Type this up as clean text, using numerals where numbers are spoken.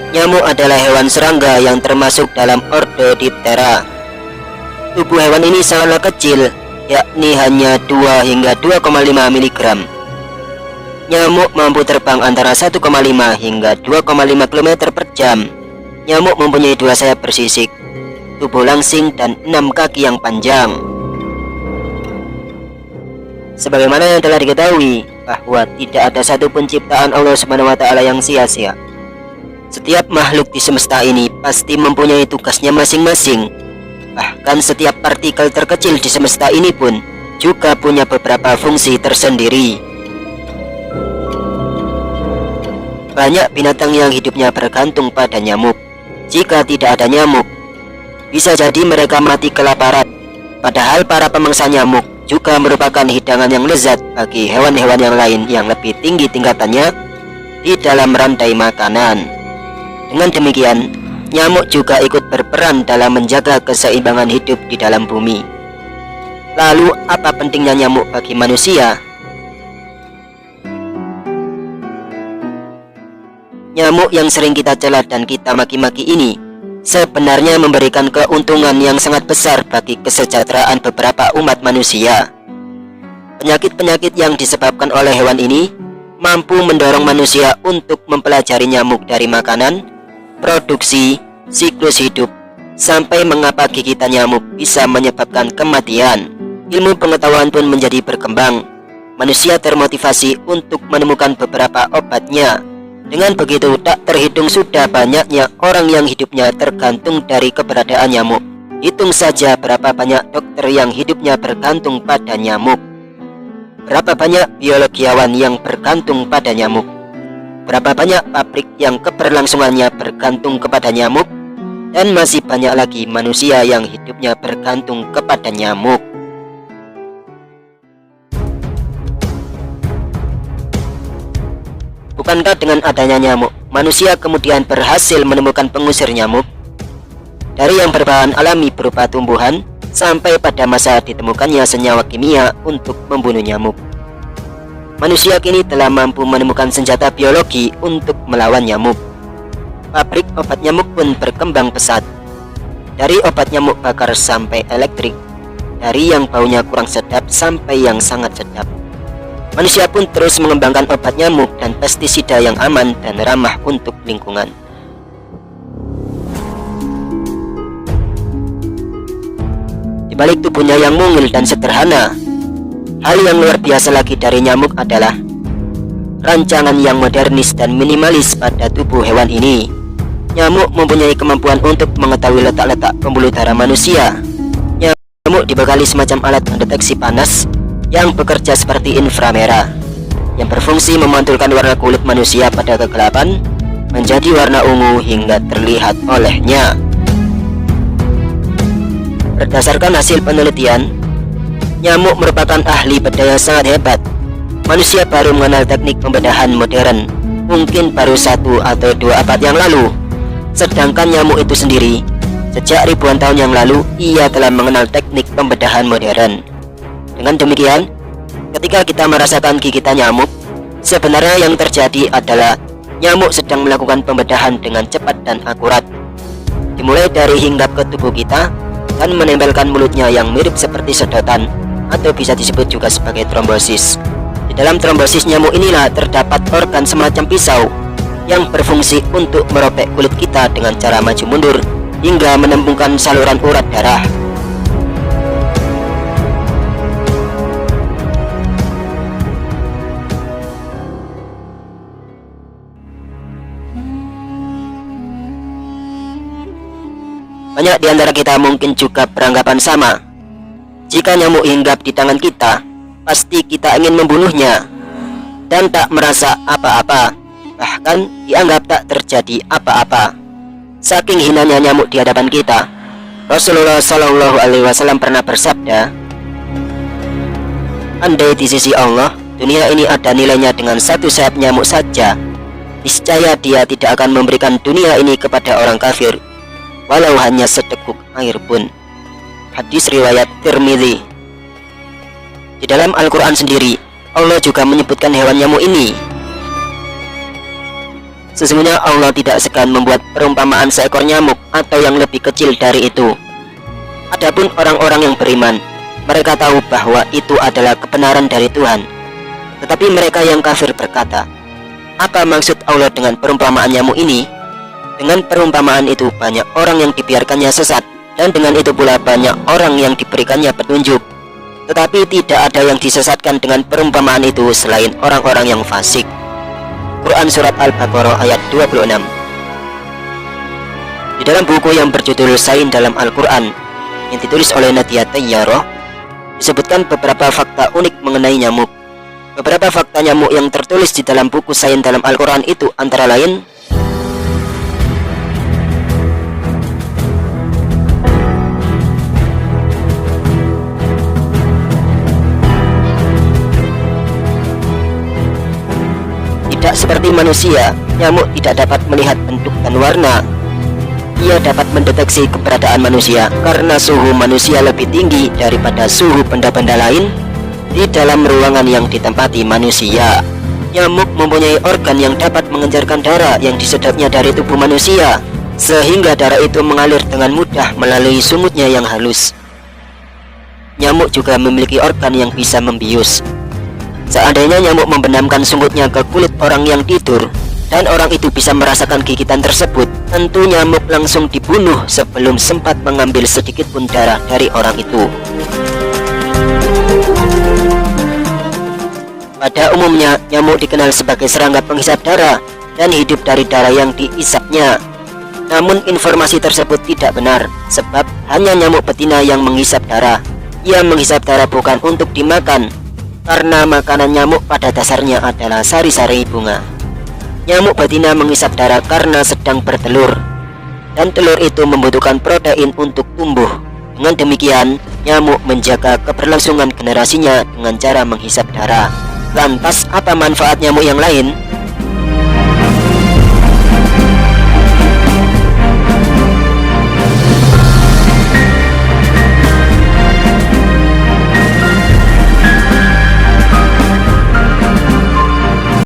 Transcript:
Nyamuk adalah hewan serangga yang termasuk dalam ordo Diptera. Tubuh hewan ini sangatlah kecil, yakni hanya 2 hingga 2,5 mg. Nyamuk mampu terbang antara 1,5 hingga 2,5 km per jam. Nyamuk mempunyai 2 sayap bersisik, tubuh langsing, dan 6 kaki yang panjang. Sebagaimana yang telah diketahui bahwa tidak ada satupun ciptaan Allah SWT yang sia-sia. Setiap makhluk di semesta ini pasti mempunyai tugasnya masing-masing. Bahkan setiap partikel terkecil di semesta ini pun juga punya beberapa fungsi tersendiri. Banyak binatang yang hidupnya bergantung pada nyamuk. Jika tidak ada nyamuk, bisa jadi mereka mati kelaparan. Padahal para pemangsa nyamuk juga merupakan hidangan yang lezat bagi hewan-hewan yang lain yang lebih tinggi tingkatannya di dalam rantai makanan. Dengan demikian, nyamuk juga ikut berperan dalam menjaga keseimbangan hidup di dalam bumi. Lalu, apa pentingnya nyamuk bagi manusia? Nyamuk yang sering kita cela dan kita maki-maki ini sebenarnya memberikan keuntungan yang sangat besar bagi kesejahteraan beberapa umat manusia. Penyakit-penyakit yang disebabkan oleh hewan ini mampu mendorong manusia untuk mempelajari nyamuk dari makanan, produksi, siklus hidup, sampai mengapa gigitan nyamuk bisa menyebabkan kematian. Ilmu pengetahuan pun menjadi berkembang. Manusia termotivasi untuk menemukan beberapa obatnya. Dengan begitu, tak terhitung sudah banyaknya orang yang hidupnya tergantung dari keberadaan nyamuk. Hitung saja berapa banyak dokter yang hidupnya bergantung pada nyamuk. Berapa banyak biologiawan yang bergantung pada nyamuk. Berapa banyak pabrik yang keberlangsungannya bergantung kepada nyamuk. Dan masih banyak lagi manusia yang hidupnya bergantung kepada nyamuk. Bukankah dengan adanya nyamuk, manusia kemudian berhasil menemukan pengusir nyamuk? Dari yang berbahan alami berupa tumbuhan, sampai pada masa ditemukannya senyawa kimia untuk membunuh nyamuk. Manusia kini telah mampu menemukan senjata biologi untuk melawan nyamuk. Pabrik obat nyamuk pun berkembang pesat. Dari obat nyamuk bakar sampai elektrik, dari yang baunya kurang sedap sampai yang sangat sedap. Manusia pun terus mengembangkan obat nyamuk dan pestisida yang aman dan ramah untuk lingkungan. Di balik tubuhnya yang mungil dan sederhana, hal yang luar biasa lagi dari nyamuk adalah rancangan yang modernis dan minimalis pada tubuh hewan ini. Nyamuk mempunyai kemampuan untuk mengetahui letak-letak pembuluh darah manusia. Nyamuk dibekali semacam alat pendeteksi panas yang bekerja seperti inframerah, yang berfungsi memantulkan warna kulit manusia pada kegelapan menjadi warna ungu hingga terlihat olehnya. Berdasarkan hasil penelitian, nyamuk merupakan ahli bedah yang sangat hebat. Manusia baru mengenal teknik pembedahan modern mungkin baru 1 atau 2 abad yang lalu. Sedangkan nyamuk itu sendiri, sejak ribuan tahun yang lalu, ia telah mengenal teknik pembedahan modern. Dengan demikian, ketika kita merasakan gigitan nyamuk, sebenarnya yang terjadi adalah nyamuk sedang melakukan pembedahan dengan cepat dan akurat. Dimulai dari hinggap ke tubuh kita dan menempelkan mulutnya yang mirip seperti sedotan, atau bisa disebut juga sebagai trombosis. Di dalam trombosis nyamuk inilah terdapat organ semacam pisau yang berfungsi untuk merobek kulit kita dengan cara maju mundur hingga menembungkan saluran urat darah. Banyak di antara kita mungkin juga beranggapan sama. Jika nyamuk hinggap di tangan kita, pasti kita ingin membunuhnya dan tak merasa apa-apa, bahkan dianggap tak terjadi apa-apa. Saking hinanya nyamuk di hadapan kita, Rasulullah Shallallahu Alaihi Wasallam pernah bersabda, "Andai di sisi Allah, dunia ini ada nilainya dengan 1 sayap nyamuk saja, niscaya Dia tidak akan memberikan dunia ini kepada orang kafir, walau hanya seteguk air pun." Hadis riwayat Tirmidzi. Di dalam Al-Quran sendiri, Allah juga menyebutkan hewan nyamuk ini. Sesungguhnya Allah tidak segan membuat perumpamaan seekor nyamuk atau yang lebih kecil dari itu. Adapun orang-orang yang beriman, mereka tahu bahwa itu adalah kebenaran dari Tuhan. Tetapi mereka yang kafir berkata, apa maksud Allah dengan perumpamaan nyamuk ini? Dengan perumpamaan itu banyak orang yang dibiarkannya sesat, dan dengan itu pula banyak orang yang diberikannya petunjuk. Tetapi tidak ada yang disesatkan dengan perumpamaan itu selain orang-orang yang fasik. Quran Surat Al-Baqarah ayat 26. Di dalam buku yang berjudul Sain dalam Al-Quran yang ditulis oleh Nadia Tayyarah, disebutkan beberapa fakta unik mengenai nyamuk. Beberapa fakta nyamuk yang tertulis di dalam buku Sain dalam Al-Quran itu antara lain: tidak seperti manusia, nyamuk tidak dapat melihat bentuk dan warna. Ia dapat mendeteksi keberadaan manusia karena suhu manusia lebih tinggi daripada suhu benda-benda lain di dalam ruangan yang ditempati manusia. Nyamuk mempunyai organ yang dapat mengencarkan darah yang disedotnya dari tubuh manusia, sehingga darah itu mengalir dengan mudah melalui sumutnya yang halus. Nyamuk juga memiliki organ yang bisa membius. Seandainya nyamuk membenamkan sungutnya ke kulit orang yang tidur, dan orang itu bisa merasakan gigitan tersebut, tentu nyamuk langsung dibunuh sebelum sempat mengambil sedikit pun darah dari orang itu. Pada umumnya, nyamuk dikenal sebagai serangga penghisap darah dan hidup dari darah yang diisapnya. Namun informasi tersebut tidak benar, sebab hanya nyamuk betina yang menghisap darah. Ia menghisap darah bukan untuk dimakan, karena makanan nyamuk pada dasarnya adalah sari-sari bunga. Nyamuk betina menghisap darah karena sedang bertelur, dan telur itu membutuhkan protein untuk tumbuh. Dengan demikian, nyamuk menjaga keberlangsungan generasinya dengan cara menghisap darah. Lantas, apa manfaat nyamuk yang lain?